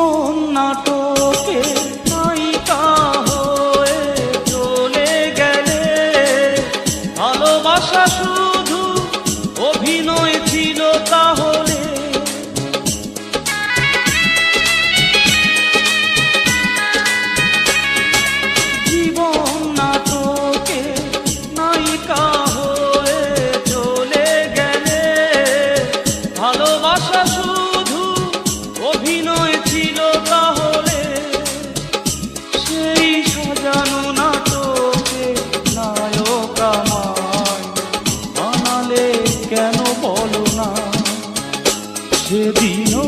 জীবন নাটকে নায়িকা হয়ে চলে গেলে, ভালোবাসা শুধু অভিনয় ছিল তাহলে। জীবন নাটকে নায়িকা হয়ে চলে গেলে, ভালোবাসা শুধু অভিনয় ছিল তাহলে। সেই সাজানো নাটকে নায়ক আমায় বানালে কেন বলো না? সেদিনও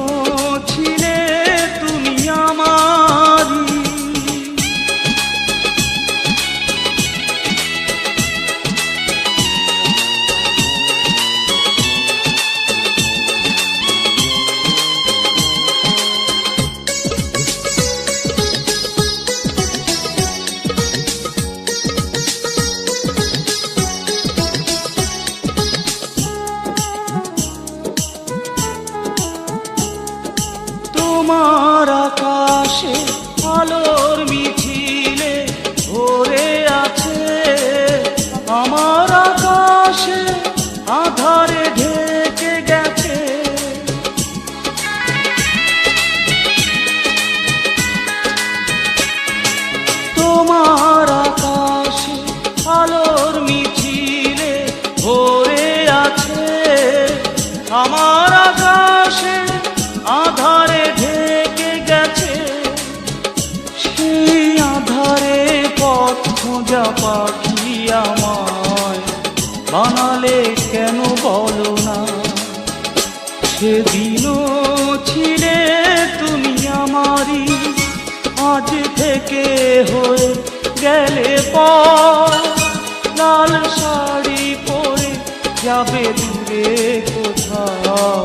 ছিলে তুমি আমারই। তোমার আকাশে আলোর মিছিলে ভরে আছে, আমার আকাশে আধারে ঢেকে গেছে। তোমার আকাশে আলোর মিছিলে ভরে আছে, আমার আকাশে আধারে ঢেকে গেছে। সেই আধারে পথ খোঁজা পাখি আমায় বানালে কেন বলো না? সেদিনও ছিলে তুমি আমারই, আজ থেকে হয়ে গেলে পর। লাল শাড়ি পরে যাবে দূরে কোথাও,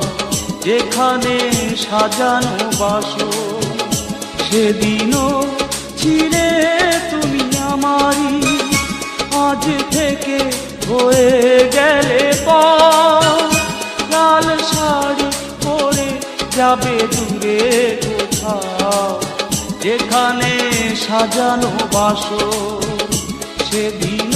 যেখানে সাজানো বাসর। সেদিনও ছিলে তুমি আমারই, আজ থেকে হয়ে গেলে পর। লাল শাড়ি পরে যাবে দূরে কোথাও, যেখানে সাজানো বাসর। সেদিন